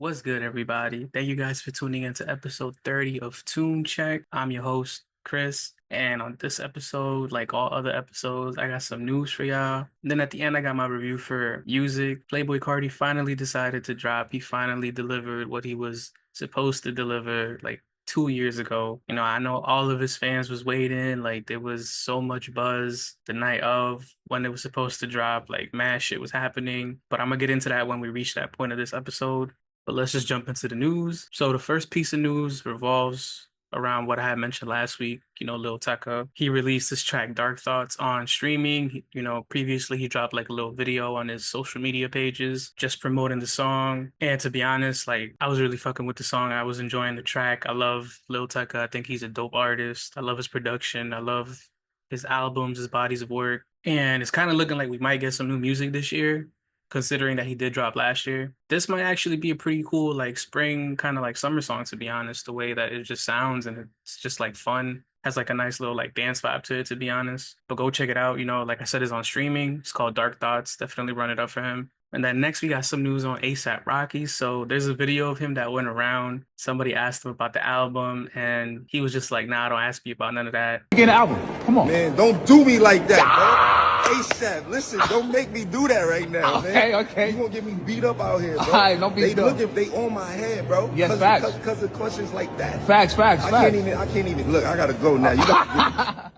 What's good, everybody? Thank you guys for tuning into episode 30 of Tune Check. I'm your host, Chris. And on this episode, like all other episodes, I got some news for y'all. And then at the end, I got my review for music. Playboi Carti finally decided to drop. He finally delivered what he was supposed to deliver like 2 years ago. I know all of his fans was waiting. Like there was so much buzz the night of when it was supposed to drop. Like mad shit was happening. But I'm gonna get into that when we reach that point of this episode. But let's just jump into the news. So the first piece of news revolves around what I had mentioned last week. Lil Tecca, he released his track Dark Thoughts on streaming. Previously he dropped like a little video on his social media pages just promoting the song. And to be honest, like I was really fucking with the song. I was enjoying the track. I love Lil Tecca. I think he's a dope artist. I love his production. I love his albums, his bodies of work. And it's kind of looking like we might get some new music this year, considering that he did drop last year. This might actually be a pretty cool like spring kind of like summer song, to be honest, the way that it just sounds, and it's just like fun. Has like a nice little like dance vibe to it, to be honest. But go check it out. Like I said, it's on streaming. It's called Dark Thoughts. Definitely run it up for him. And then next we got some news on ASAP Rocky. So there's a video of him that went around. Somebody asked him about the album and he was just like, nah, don't ask me about none of that. Get an album. Come on. Man, don't do me like that, bro. ASAP, listen, don't make me do that right now, man. Okay. You gonna get me beat up out here, bro. All right, don't be They dumb. look if they on my head, bro. Yes, facts. Because of questions like that. Facts. I can't even look. I gotta go now. You got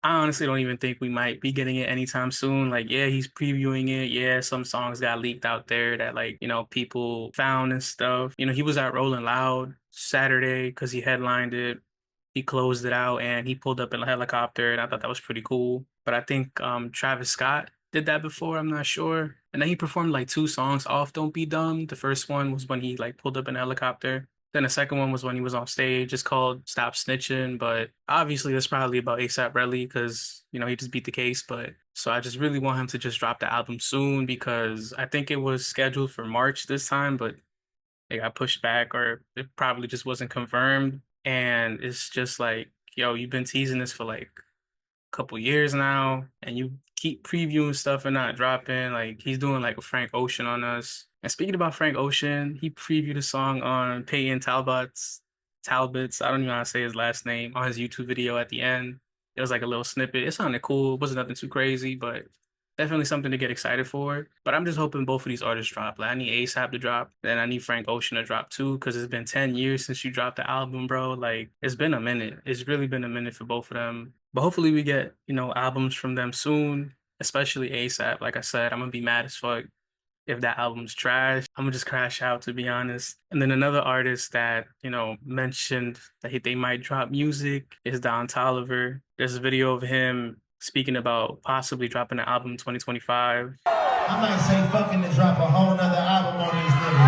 I honestly don't even think we might be getting it anytime soon. Like, yeah, he's previewing it. Yeah, some songs got leaked out there that like, people found and stuff. He was at Rollin Loud Saturday because he headlined it. He closed it out and he pulled up in a helicopter, and I thought that was pretty cool. But I think Travis Scott did that before. I'm not sure. And then he performed like two songs off Don't Be Dumb. The first one was when he like pulled up in a helicopter. Then the second one was when he was on stage. It's called Stop Snitching. But obviously that's probably about ASAP Rocky because, he just beat the case. But so I just really want him to just drop the album soon because I think it was scheduled for March this time, but it got pushed back or it probably just wasn't confirmed. And it's just like, yo, you've been teasing this for like a couple years now and you keep previewing stuff and not dropping. Like he's doing like a Frank Ocean on us. And speaking about Frank Ocean, he previewed a song on Peyton Talbot's, I don't even know how to say his last name, on his YouTube video at the end. It was like a little snippet. It sounded cool. It wasn't nothing too crazy, but definitely something to get excited for. But I'm just hoping both of these artists drop. Like I need ASAP to drop, then I need Frank Ocean to drop too, because it's been 10 years since you dropped the album, bro. Like it's been a minute. It's really been a minute for both of them. But hopefully we get, albums from them soon, especially ASAP. Like I said, I'm gonna be mad as fuck if that album's trash. I'm gonna just crash out, to be honest. And then another artist that, mentioned that they might drop music is Don Toliver. There's a video of him speaking about possibly dropping an album in 2025. I might say fucking to drop a whole nother album on these niggas.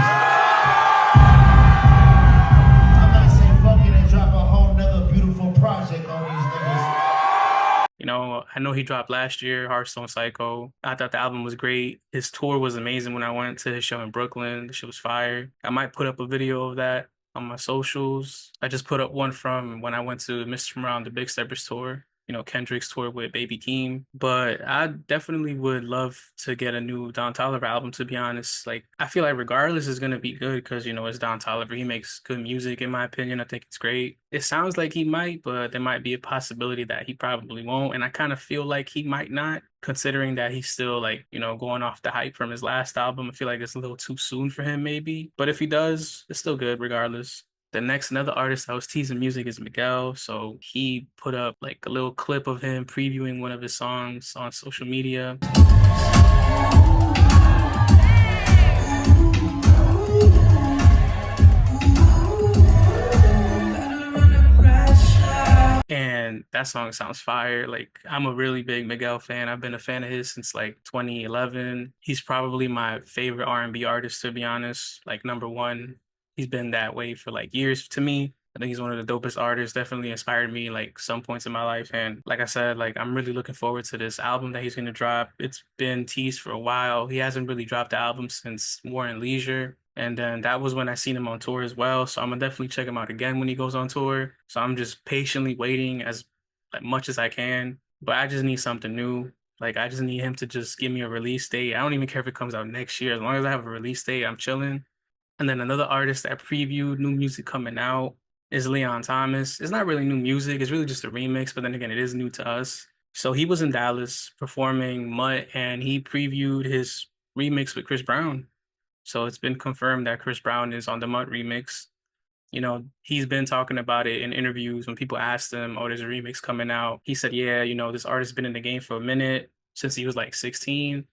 I might say fucking and drop a whole nother beautiful project on these niggas. I know he dropped last year, Hearthstone Psycho. I thought the album was great. His tour was amazing when I went to his show in Brooklyn. The shit was fire. I might put up a video of that on my socials. I just put up one from when I went to Mr. Brown, the Big Steppers tour. Kendrick's tour with Baby Keem. But I definitely would love to get a new Don Toliver album, to be honest. Like, I feel like regardless is going to be good because, it's Don Toliver. He makes good music, in my opinion. I think it's great. It sounds like he might, but there might be a possibility that he probably won't. And I kind of feel like he might not, considering that he's still like, going off the hype from his last album. I feel like it's a little too soon for him, maybe. But if he does, it's still good regardless. Another artist that was teasing music is Miguel. So he put up like a little clip of him previewing one of his songs on social media. And that song sounds fire. Like I'm a really big Miguel fan. I've been a fan of his since like 2011. He's probably my favorite R&B artist, to be honest. Like number one. He's been that way for like years to me. I think he's one of the dopest artists, definitely inspired me like some points in my life. And like I said, like I'm really looking forward to this album that he's going to drop. It's been teased for a while. He hasn't really dropped the album since War and Leisure. And then that was when I seen him on tour as well. So I'm gonna definitely check him out again when he goes on tour. So I'm just patiently waiting as like, much as I can. But I just need something new. Like I just need him to just give me a release date. I don't even care if it comes out next year. As long as I have a release date, I'm chilling. And then another artist that previewed new music coming out is Leon Thomas. It's not really new music, it's really just a remix, but then again, it is new to us. So he was in Dallas performing MUTT and he previewed his remix with Chris Brown. So it's been confirmed that Chris Brown is on the MUTT remix. He's been talking about it in interviews when people asked him, oh, there's a remix coming out. He said, yeah, this artist's been in the game for a minute since he was like 16.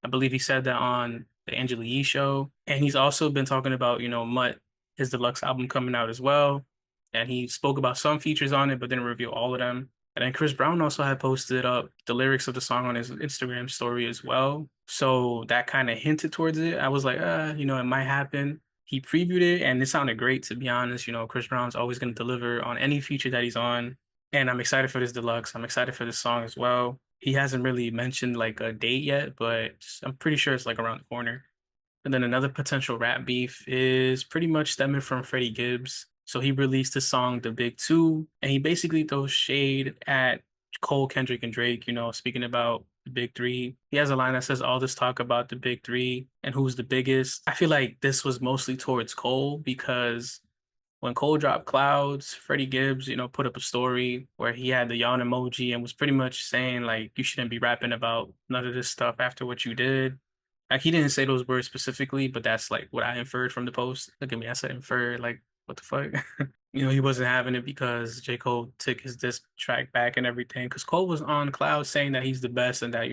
I believe he said that on the Angela Yee show. And he's also been talking about, MUTT, his deluxe album coming out as well. And he spoke about some features on it, but didn't reveal all of them. And then Chris Brown also had posted up the lyrics of the song on his Instagram story as well. So that kind of hinted towards it. I was like, it might happen. He previewed it and it sounded great, to be honest. Chris Brown's always going to deliver on any feature that he's on. And I'm excited for this deluxe. I'm excited for this song as well. He hasn't really mentioned like a date yet, but I'm pretty sure it's like around the corner. And then another potential rap beef is pretty much stemming from Freddie Gibbs. So he released the song The Big Two, and he basically throws shade at Cole, Kendrick, and Drake, speaking about the big three. He has a line that says all this talk about the big three and who's the biggest. I feel like this was mostly towards Cole because when Cole dropped Clouds, Freddie Gibbs, put up a story where he had the yawn emoji and was pretty much saying like you shouldn't be rapping about none of this stuff after what you did. Like he didn't say those words specifically, but that's like what I inferred from the post. Look at me, I said inferred, like what the fuck? He wasn't having it because J. Cole took his diss track back and everything. Because Cole was on Cloud saying that he's the best and that,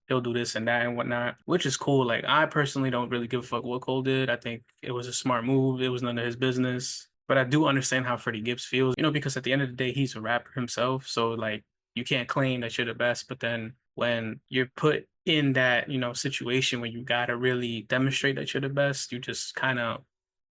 he'll do this and that and whatnot, which is cool. Like, I personally don't really give a fuck what Cole did. I think it was a smart move. It was none of his business. But I do understand how Freddie Gibbs feels, because at the end of the day, he's a rapper himself. So, like, you can't claim that you're the best. But then when you're put in that, situation where you got to really demonstrate that you're the best, you just kind of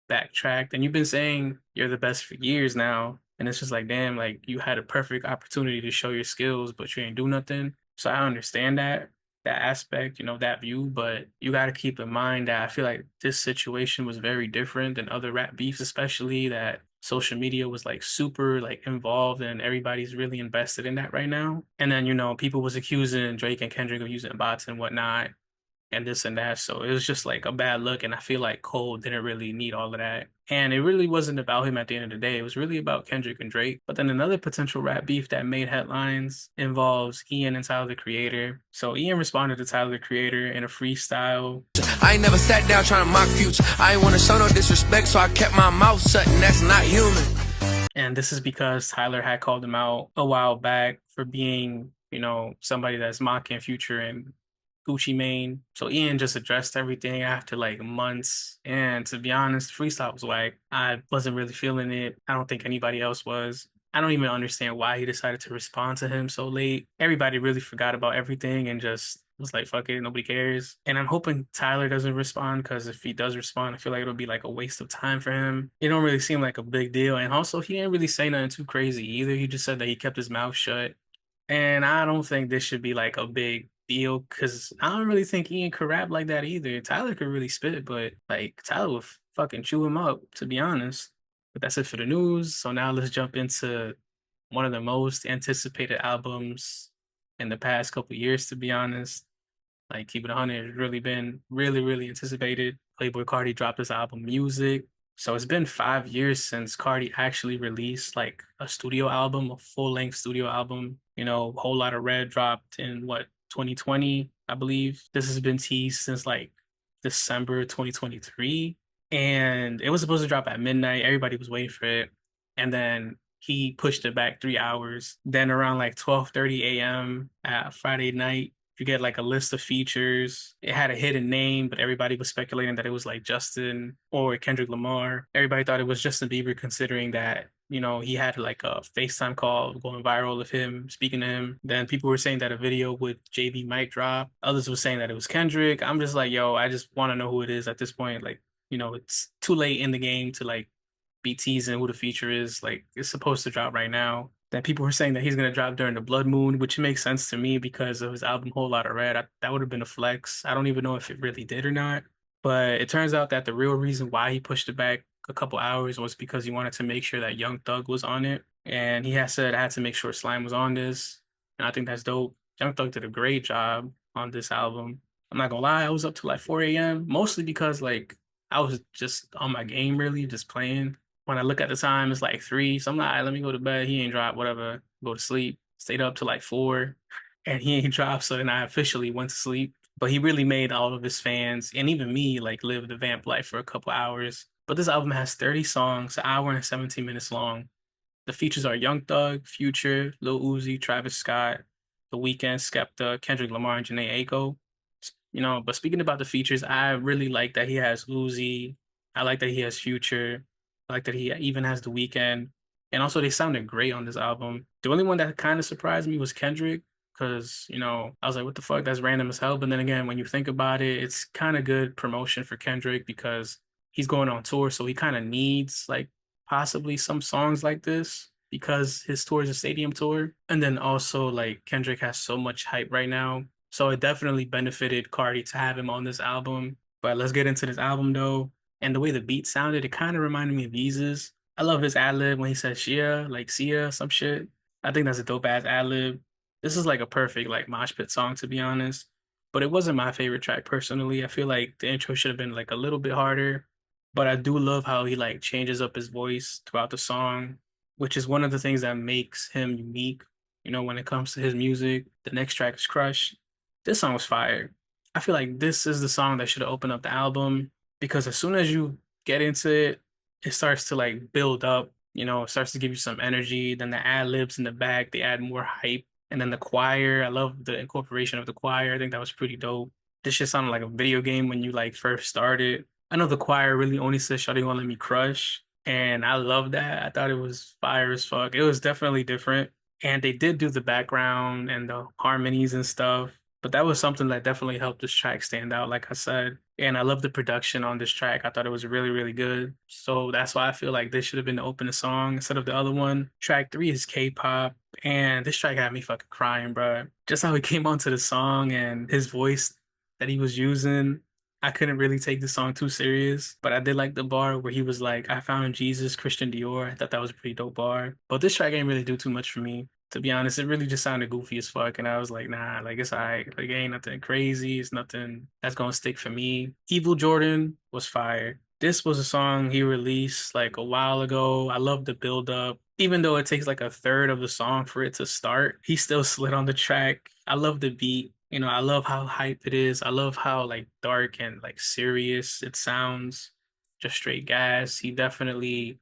backtracked, and you've been saying you're the best for years now, and it's just like, damn, like you had a perfect opportunity to show your skills, but you ain't do nothing. So I understand that aspect, that view, but you got to keep in mind that I feel like this situation was very different than other rap beefs, especially that social media was like super like involved and everybody's really invested in that right now. And then, people was accusing Drake and Kendrick of using bots and whatnot and this and that. So it was just like a bad look. And I feel like Cole didn't really need all of that. And it really wasn't about him at the end of the day. It was really about Kendrick and Drake. But then another potential rap beef that made headlines involves Ian and Tyler the Creator. So Ian responded to Tyler the Creator in a freestyle. I ain't never sat down trying to mock Future. I ain't want to show no disrespect, so I kept my mouth shut, and that's not human. And this is because Tyler had called him out a while back for being, somebody that's mocking Future and Gucci Mane. So Ian just addressed everything after like months. And to be honest, freestyle was whack. I wasn't really feeling it. I don't think anybody else was. I don't even understand why he decided to respond to him so late. Everybody really forgot about everything and just was like, fuck it, nobody cares. And I'm hoping Tyler doesn't respond, because if he does respond, I feel like it'll be like a waste of time for him. It don't really seem like a big deal. And also, he didn't really say nothing too crazy either. He just said that he kept his mouth shut. And I don't think this should be like a big deal, because I don't really think Ian could rap like that either. Tyler could really spit, but like Tyler would fucking chew him up, to be honest. But that's it for the news. So now let's jump into one of the most anticipated albums in the past couple years, to be honest. Like, Keep It 100 has really been really anticipated. Playboi Carti dropped his album Music. So it's been 5 years since Carti actually released like a studio album, a full-length studio album. A whole lot of Red dropped in 2020, I believe. This has been teased since like December 2023. And it was supposed to drop at midnight. Everybody was waiting for it. And then he pushed it back 3 hours. Then around like 12:30 a.m. at Friday night, you get like a list of features. It had a hidden name, but everybody was speculating that it was like Justin or Kendrick Lamar. Everybody thought it was Justin Bieber, considering that, he had like a FaceTime call going viral of him speaking to him. Then people were saying that a video with JB might drop. Others were saying that it was Kendrick. I'm just like, yo, I just want to know who it is at this point. Like, it's too late in the game to like be teasing who the feature is. Like, it's supposed to drop right now. Then people were saying that he's going to drop during the blood moon, which makes sense to me because of his album Whole Lotta Red. That would have been a flex. I don't even know if it really did or not. But it turns out that the real reason why he pushed it back a couple hours was because he wanted to make sure that Young Thug was on it. And he had said, I had to make sure Slime was on this. And I think that's dope. Young Thug did a great job on this album. I'm not gonna lie, I was up to like 4 a.m. mostly because like I was just on my game, really, just playing. When I look at the time, it's like 3. So I'm like, all right, let me go to bed. He ain't dropped, whatever. Go to sleep. Stayed up till like 4, and he ain't dropped. So then I officially went to sleep. But he really made all of his fans and even me like live the vamp life for a couple hours. But this album has 30 songs, an hour and 17 minutes long. The features are Young Thug, Future, Lil Uzi, Travis Scott, The Weeknd, Skepta, Kendrick Lamar, and Janae Aiko. But speaking about the features, I really like that he has Uzi. I like that he has Future. I like that he even has The Weeknd. And also, they sounded great on this album. The only one that kind of surprised me was Kendrick, because, I was like, what the fuck? That's random as hell. But then again, when you think about it, it's kind of good promotion for Kendrick because he's going on tour. So he kind of needs, like, possibly some songs like this because his tour is a stadium tour. And then also, like, Kendrick has so much hype right now, so it definitely benefited Carti to have him on this album. But let's get into this album though. And the way the beat sounded, it kind of reminded me of Yeezus. I love his ad lib when he says Shia, like Sia, some shit. I think that's a dope ass ad lib. This is like a perfect like mosh pit song to be honest. But it wasn't my favorite track personally. I feel like the intro should have been like a little bit harder. But I do love how he like changes up his voice throughout the song, which is one of the things that makes him unique. When it comes to his music. The next track is Crush. This song was fire. I feel like this is the song that should have opened up the album because as soon as you get into it, it starts to like build up, it starts to give you some energy. Then the ad libs in the back, they add more hype. And then the choir, I love the incorporation of the choir. I think that was pretty dope. This shit sounded like a video game when you like first started. I know the choir really only says Shawty won't let me crush. And I love that. I thought it was fire as fuck. It was definitely different. And they did do the background and the harmonies and stuff. But that was something that definitely helped this track stand out, like I said. And I love the production on this track. I thought it was really, really good. So that's why I feel like this should have been the opening song instead of the other one. Track 3 is K-pop. And this track had me fucking crying, bro. Just how he came onto the song and his voice that he was using. I couldn't really take the song too serious, but I did like the bar where he was like, I found Jesus, Christian Dior. I thought that was a pretty dope bar. But this track ain't really do too much for me. To be honest, it really just sounded goofy as fuck. And I was like, nah, like it's all right. Like, it ain't nothing crazy. It's nothing that's gonna stick for me. Evil Jordan was fire. This was a song he released like a while ago. I love the build up. Even though it takes like a third of the song for it to start, he still slid on the track. I love the beat. I love how hype it is. I love how like dark and like serious it sounds. Just straight gas. He definitely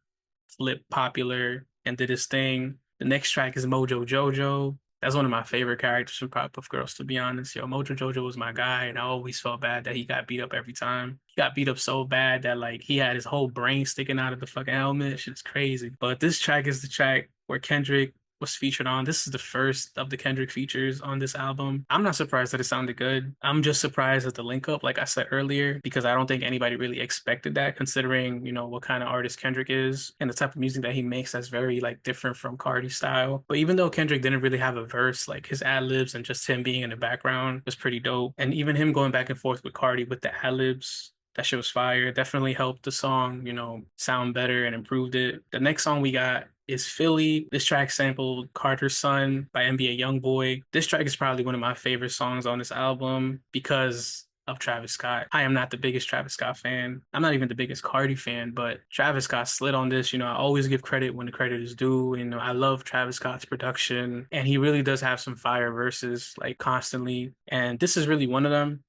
flipped popular and did his thing. The next track is Mojo Jojo. That's one of my favorite characters from Powerpuff Girls, to be honest. Yo, Mojo Jojo was my guy, and I always felt bad that he got beat up every time. He got beat up so bad that like he had his whole brain sticking out of the fucking helmet. Shit's crazy. But this track is the track where Kendrick was featured on. This is the first of the Kendrick features on this album. I'm not surprised that it sounded good. I'm just surprised at the link up, like I said earlier, because I don't think anybody really expected that, considering, what kind of artist Kendrick is and the type of music that he makes that's very like different from Cardi's style. But even though Kendrick didn't really have a verse, like his ad libs and just him being in the background was pretty dope. And even him going back and forth with Cardi with the ad libs, that shit was fire. It definitely helped the song, sound better and improved it. The next song we got is Philly. This track sampled Carter's Son by NBA Youngboy. This track is probably one of my favorite songs on this album because of Travis Scott. I am not the biggest Travis Scott fan. I'm not even the biggest Cardi fan, but Travis Scott slid on this. I always give credit when the credit is due. I love Travis Scott's production, and he really does have some fire verses like constantly. And this is really one of them.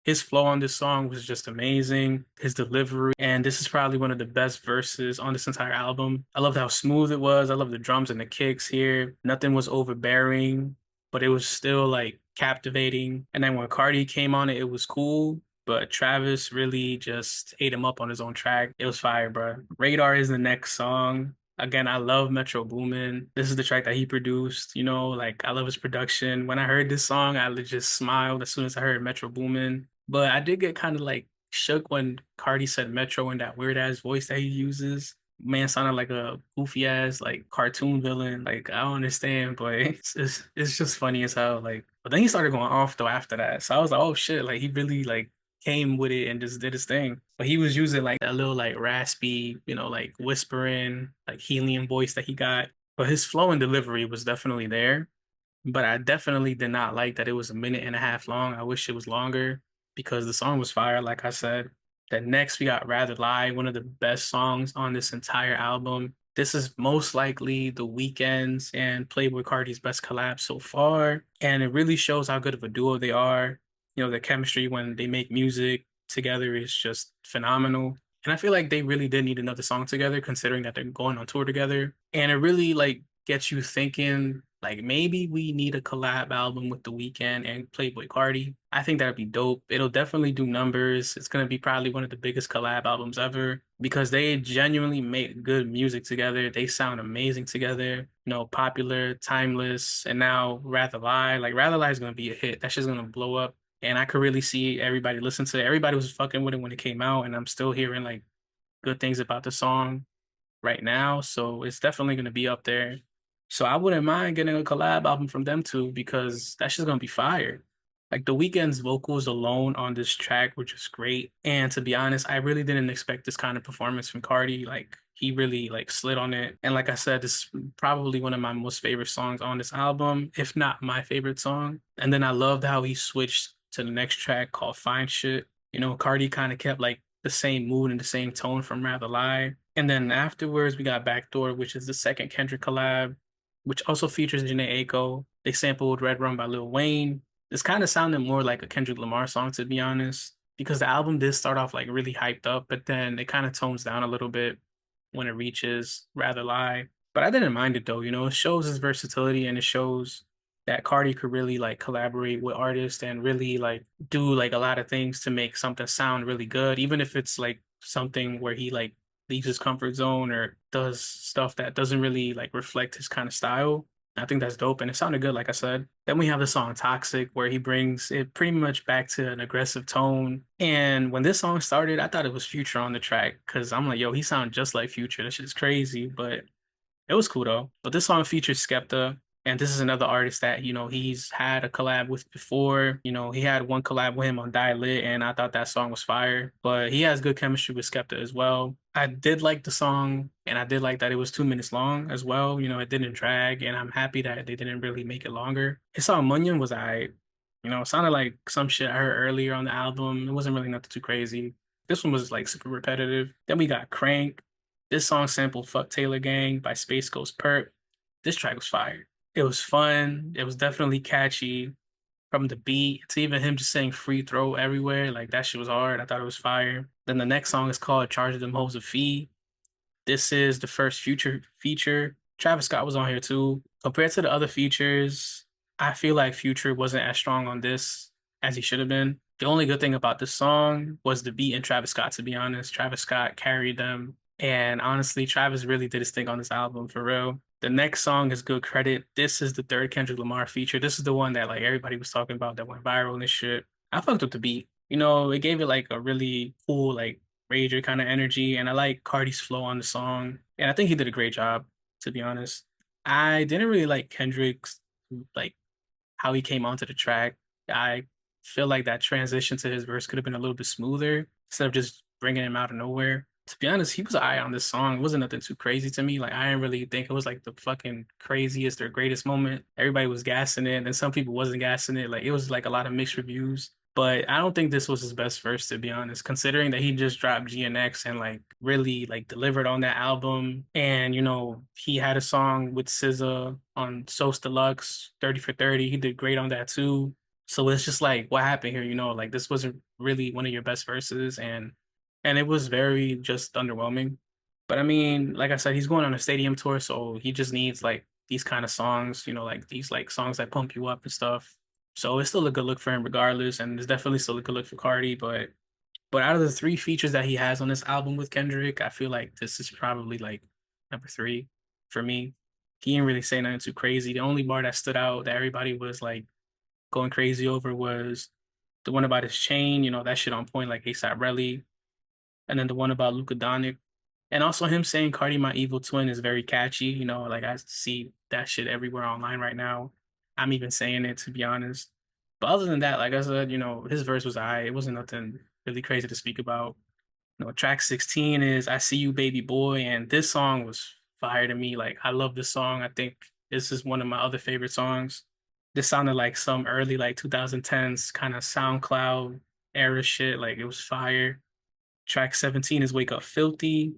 His flow on this song was just amazing. His delivery, and this is probably one of the best verses on this entire album. I loved how smooth it was. I love the drums and the kicks here. Nothing was overbearing, but it was still like captivating. And then when Cardi came on it, it was cool. But Travis really just ate him up on his own track. It was fire, bro. Radar is the next song. Again, I love Metro Boomin. This is the track that he produced. Like I love his production. When I heard this song, I just smiled as soon as I heard Metro Boomin. But I did get kind of like shook when Cardi said Metro in that weird ass voice that he uses. Man sounded like a goofy ass like cartoon villain. Like I don't understand, but it's just funny as hell. Like, but then he started going off though after that. So I was like, oh shit, like he really like came with it and just did his thing. But he was using like that little like raspy, like whispering, like helium voice that he got. But his flow and delivery was definitely there. But I definitely did not like that it was a minute and a half long. I wish it was longer because the song was fire, like I said. Then next we got Rather Lie, one of the best songs on this entire album. This is most likely The Weeknd's and Playboi Carti's best collab so far, and it really shows how good of a duo they are. You know, the chemistry when they make music together is just phenomenal. And I feel like they really did need another song together, considering that they're going on tour together. And it really like gets you thinking, like maybe we need a collab album with The Weeknd and Playboi Carti. I think that'd be dope. It'll definitely do numbers. It's gonna be probably one of the biggest collab albums ever because they genuinely make good music together. They sound amazing together. You know, popular, timeless, and now Rather Lie. Like Rather Lie is gonna be a hit. That's just gonna blow up. And I could really see everybody listen to it. Everybody was fucking with it when it came out, and I'm still hearing like good things about the song right now. So it's definitely gonna be up there. So I wouldn't mind getting a collab album from them too, because that's just gonna be fire. Like The Weeknd's vocals alone on this track were just great. And to be honest, I really didn't expect this kind of performance from Carti. Like he really like slid on it. And like I said, this is probably one of my most favorite songs on this album, if not my favorite song. And then I loved how he switched to the next track called Fine Shit. You know, Carti kind of kept like the same mood and the same tone from Rather Lie. And then afterwards, we got Backdoor, which is the second Kendrick collab, which also features Janae Aiko. They sampled Red Rum by Lil Wayne. This kind of sounded more like a Kendrick Lamar song, to be honest, because the album did start off like really hyped up, but then it kind of tones down a little bit when it reaches Rather Lie. But I didn't mind it though, you know, it shows his versatility and it shows that Carti could really like collaborate with artists and really like do like a lot of things to make something sound really good, even if it's like something where he like leaves his comfort zone or does stuff that doesn't really like reflect his kind of style. I think that's dope and it sounded good, like I said. Then we have the song Toxic, where he brings it pretty much back to an aggressive tone. And when this song started, I thought it was Future on the track because I'm like, yo, he sounds just like Future. That shit's crazy. But it was cool though. But this song features Skepta, and this is another artist that, you know, he's had a collab with before. You know, he had one collab with him on Die Lit, and I thought that song was fire. But he has good chemistry with Skepta as well. I did like the song, and I did like that it was 2 minutes long as well. You know, it didn't drag, and I'm happy that they didn't really make it longer. His song Munyon was alright. You know, it sounded like some shit I heard earlier on the album. It wasn't really nothing too crazy. This one was like super repetitive. Then we got Crank. This song sampled Fuck Taylor Gang by Space Ghost Perp. This track was fire. It was fun. It was definitely catchy from the beat to even him just saying free throw everywhere. Like that shit was hard. I thought it was fire. Then the next song is called Charge Them Hoes a Fee. This is the first Future feature. Travis Scott was on here too. Compared to the other features, I feel like Future wasn't as strong on this as he should have been. The only good thing about this song was the beat and Travis Scott, to be honest. Travis Scott carried them. And honestly, Travis really did his thing on this album for real. The next song is Good Credit. This is the third Kendrick Lamar feature. This is the one that like everybody was talking about that went viral and shit. I fucked with the beat. You know, it gave it like a really cool, like rager kind of energy. And I like Cardi's flow on the song. And I think he did a great job, to be honest. I didn't really like Kendrick's like how he came onto the track. I feel like that transition to his verse could have been a little bit smoother instead of just bringing him out of nowhere. To be honest, he was eye on this song. It wasn't nothing too crazy to me. Like I didn't really think it was like the fucking craziest or greatest moment. Everybody was gassing it, and some people wasn't gassing it. Like it was like a lot of mixed reviews. But I don't think this was his best verse, to be honest, considering that he just dropped GNX and like really like delivered on that album. And you know, he had a song with SZA on Sos Deluxe, 30 for 30. He did great on that too. So it's just like what happened here, you know, like this wasn't really one of your best verses and it was very just underwhelming. But I mean, like I said, he's going on a stadium tour, so he just needs like these kind of songs, you know, like these like songs that pump you up and stuff. So it's still a good look for him regardless, and it's definitely still a good look for Cardi. But out of the three features that he has on this album with Kendrick, I feel like this is probably like number three for me. He didn't really say nothing too crazy. The only bar that stood out that everybody was like going crazy over was the one about his chain, you know, that shit on point like ASAP Rally. And then the one about Luka Doncic. And also him saying Cardi my evil twin is very catchy. You know, like I see that shit everywhere online right now. I'm even saying it, to be honest. But other than that, like I said, you know, his verse was alright. It wasn't nothing really crazy to speak about. You know, track 16 is I See You Baby Boy, and this song was fire to me. Like I love this song. I think this is one of my other favorite songs. This sounded like some early like 2010s kind of SoundCloud era shit. Like it was fire. Track 17 is Wake Up Filthy.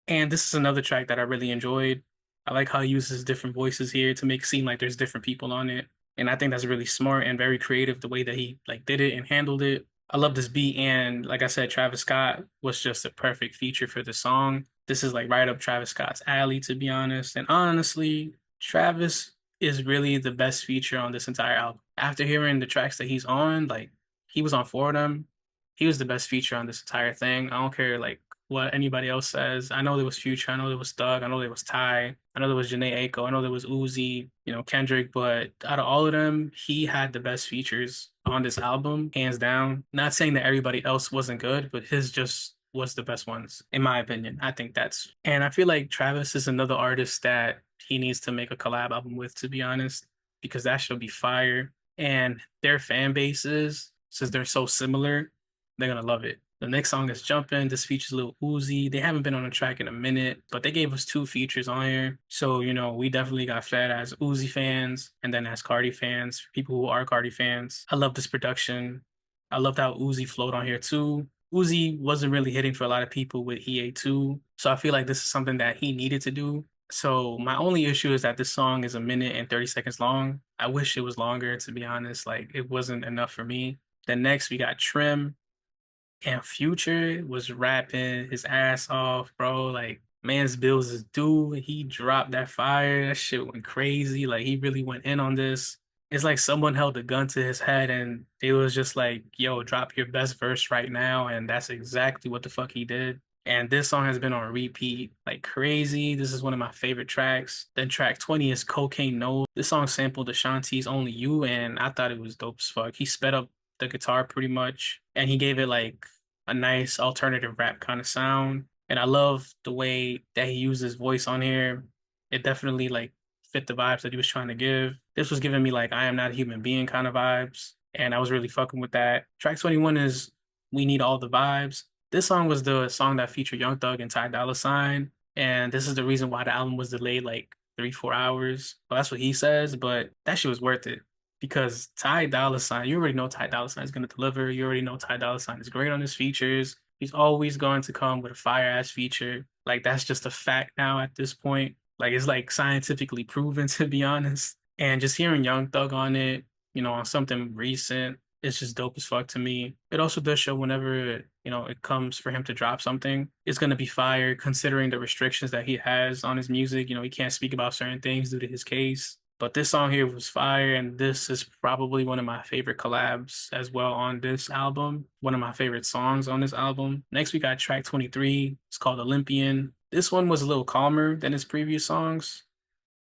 And this is another track that I really enjoyed. I like how he uses different voices here to make it seem like there's different people on it. And I think that's really smart and very creative the way that he like did it and handled it. I love this beat, and like I said, Travis Scott was just a perfect feature for the song. This is like right up Travis Scott's alley, to be honest. And honestly, Travis is really the best feature on this entire album. After hearing the tracks that he's on, like he was on four of them. He was the best feature on this entire thing. I don't care like what anybody else says. I know there was Future, I know there was Thug, I know there was Ty, I know there was Janae Aiko, I know there was Uzi, Kendrick, but out of all of them, he had the best features on this album, hands down. Not saying that everybody else wasn't good, but his just was the best ones, in my opinion. I think that's, and I feel like Travis is another artist that he needs to make a collab album with, to be honest, because that should be fire. And their fan bases, since they're so similar, they're gonna love it. The next song is Jumpin'. This features Lil Uzi. They haven't been on the track in a minute, but they gave us two features on here. So, we definitely got fed as Uzi fans and then as Carti fans, people who are Carti fans. I love this production. I loved how Uzi flowed on here too. Uzi wasn't really hitting for a lot of people with EA2. So I feel like this is something that he needed to do. So my only issue is that this song is a minute and 30 seconds long. I wish it was longer, to be honest. Like it wasn't enough for me. Then next we got Trim. And Future was rapping his ass off, bro. Like, man's bills is due. He dropped that fire. That shit went crazy. Like, he really went in on this. It's like someone held a gun to his head and it was just like, yo, drop your best verse right now. And that's exactly what the fuck he did. And this song has been on repeat like crazy. This is one of my favorite tracks. Then track 20 is Cocaine No. This song sampled Ashanti's Only You, and I thought it was dope as fuck. He sped up the guitar pretty much, and he gave it like a nice alternative rap kind of sound. And I love the way that he used his voice on here. It definitely like fit the vibes that he was trying to give. This was giving me like I Am Not a Human Being kind of vibes, and I was really fucking with that. Track 21 is We Need All the Vibes. This song was the song that featured Young Thug and Ty Dolla $ign, and this is the reason why the album was delayed like 3-4 hours. Well, that's what he says, but that shit was worth it because Ty Dolla $ign, you already know Ty Dolla $ign is going to deliver. You already know Ty Dolla $ign is great on his features. He's always going to come with a fire ass feature. Like that's just a fact now at this point. Like it's like scientifically proven, to be honest. And just hearing Young Thug on it, on something recent, it's just dope as fuck to me. It also does show whenever, it comes for him to drop something, it's going to be fire considering the restrictions that he has on his music. He can't speak about certain things due to his case. But this song here was fire, and this is probably one of my favorite collabs as well on this album. One of my favorite songs on this album. Next, we got track 23. It's called Olympian. This one was a little calmer than his previous songs.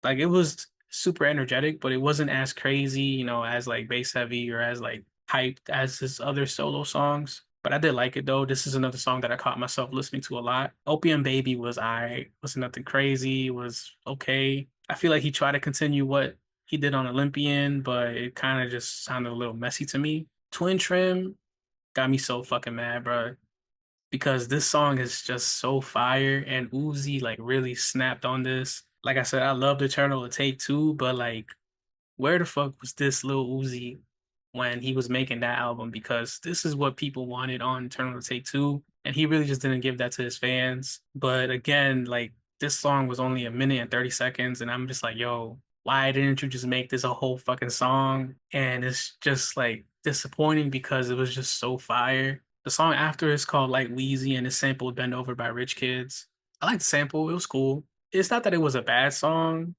Like it was super energetic, but it wasn't as crazy, as like bass heavy or as like hyped as his other solo songs. But I did like it though. This is another song that I caught myself listening to a lot. Opium Baby was wasn't nothing crazy, it was okay. I feel like he tried to continue what he did on Olympian, but it kind of just sounded a little messy to me. Twin Trim got me so fucking mad, bro, because this song is just so fire and Uzi like really snapped on this. Like I said, I loved Eternal to Take Two, but like where the fuck was this Lil Uzi when he was making that album? Because this is what people wanted on Eternal to Take Two, and he really just didn't give that to his fans. But again, like this song was only a minute and 30 seconds, and I'm just like, yo, why didn't you just make this a whole fucking song? And it's just like disappointing because it was just so fire. The song after is called Like Wheezy and it's sampled Bend Over by Rich Kids. I like the sample, it was cool. It's not that it was a bad song,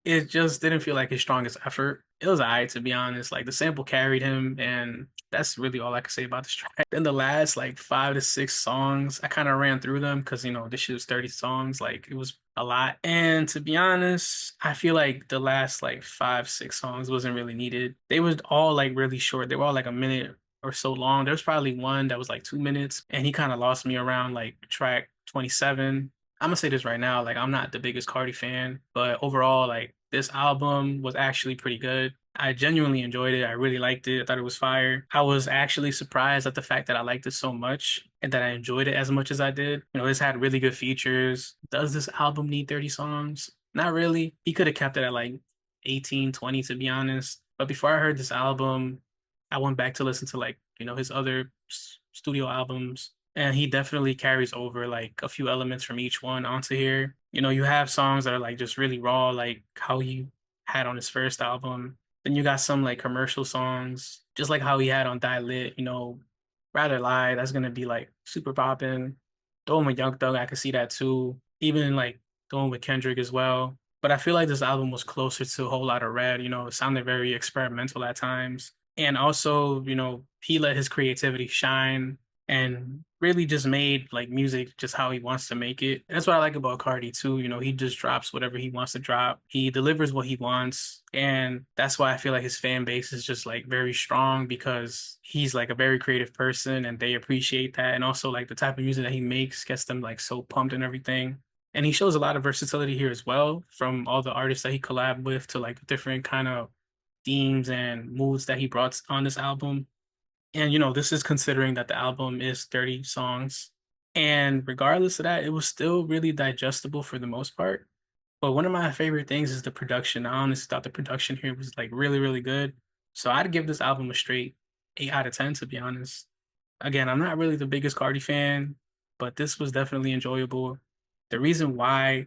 it just didn't feel like his strongest effort. It was alright, to be honest. Like the sample carried him, and that's really all I can say about this track. Then the last like 5 to 6 songs, I kind of ran through them because this shit was 30 songs. Like it was a lot. And to be honest, I feel like the last like 5, 6 songs wasn't really needed. They was all like really short. They were all like a minute or so long. There was probably one that was like 2 minutes, and he kind of lost me around like track 27. I'm gonna say this right now, like I'm not the biggest Carti fan, but overall, like this album was actually pretty good. I genuinely enjoyed it. I really liked it. I thought it was fire. I was actually surprised at the fact that I liked it so much and that I enjoyed it as much as I did. This had really good features. Does this album need 30 songs? Not really. He could have kept it at like 18, 20, to be honest. But before I heard this album, I went back to listen to like, his other studio albums. and he definitely carries over like a few elements from each one onto here. You know, you have songs that are like just really raw, like how he had on his first album. Then you got some like commercial songs, just like how he had on Die Lit, you know, Rather Lie, that's gonna be like super popping. Throwing with Young Thug, I could see that too. Even like throwing with Kendrick as well. But I feel like this album was closer to a whole lot of Red, you know, it sounded very experimental at times. And also, you know, he let his creativity shine and really just made like music just how he wants to make it. That's what I like about Cardi too. You know, he just drops whatever he wants to drop. He delivers what he wants. And that's why I feel like his fan base is just like very strong because he's like a very creative person and they appreciate that. And also like the type of music that he makes gets them like so pumped and everything. And he shows a lot of versatility here as well, from all the artists that he collabed with to like different kind of themes and moods that he brought on this album. And you know, this is considering that the album is 30 songs. And regardless of that, it was still really digestible for the most part. But one of my favorite things is the production. I honestly thought the production here was like really, really good. So I'd give this album a straight 8 out of 10, to be honest. Again, I'm not really the biggest Cardi fan, but this was definitely enjoyable. The reason why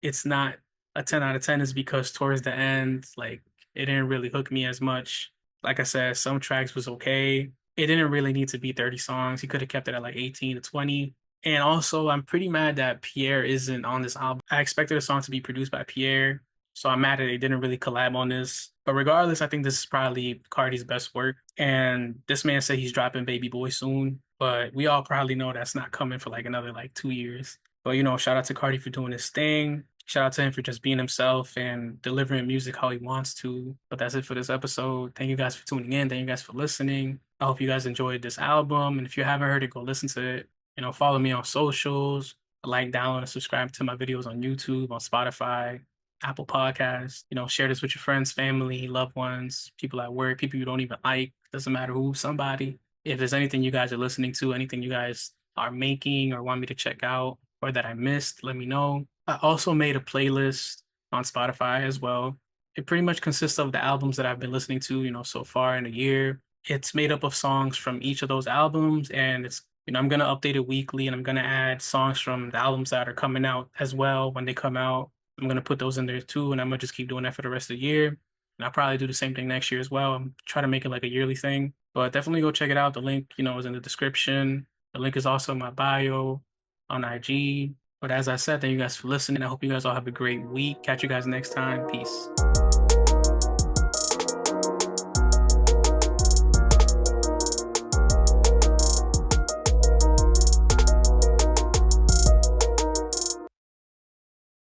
it's not a 10 out of 10 is because towards the end, like it didn't really hook me as much. Like I said, some tracks was okay. It didn't really need to be 30 songs. He could have kept it at like 18 to 20. And also, I'm pretty mad that Pierre isn't on this album. I expected a song to be produced by Pierre, so I'm mad that they didn't really collab on this. But regardless, I think this is probably Cardi's best work. And this man said he's dropping Baby Boy soon, but we all probably know that's not coming for like another like 2 years. But you know, shout out to Cardi for doing his thing. Shout out to him for just being himself and delivering music how he wants to. But that's it for this episode. Thank you guys for tuning in. Thank you guys for listening. I hope you guys enjoyed this album. And if you haven't heard it, go listen to it. You know, follow me on socials, like, download, and subscribe to my videos on YouTube, on Spotify, Apple Podcasts. You know, share this with your friends, family, loved ones, people at work, people you don't even like. Doesn't matter who, somebody. If there's anything you guys are listening to, anything you guys are making or want me to check out or that I missed, let me know. I also made a playlist on Spotify as well. It pretty much consists of the albums that I've been listening to, you know, so far in a year. It's made up of songs from each of those albums, and it's, you know, I'm gonna update it weekly, and I'm gonna add songs from the albums that are coming out as well when they come out. I'm gonna put those in there too, and I'm gonna just keep doing that for the rest of the year. And I'll probably do the same thing next year as well. I'm trying to make it like a yearly thing, but definitely go check it out. The link, you know, is in the description. The link is also in my bio on IG. But as I said, thank you guys for listening. I hope you guys all have a great week. Catch you guys next time. Peace.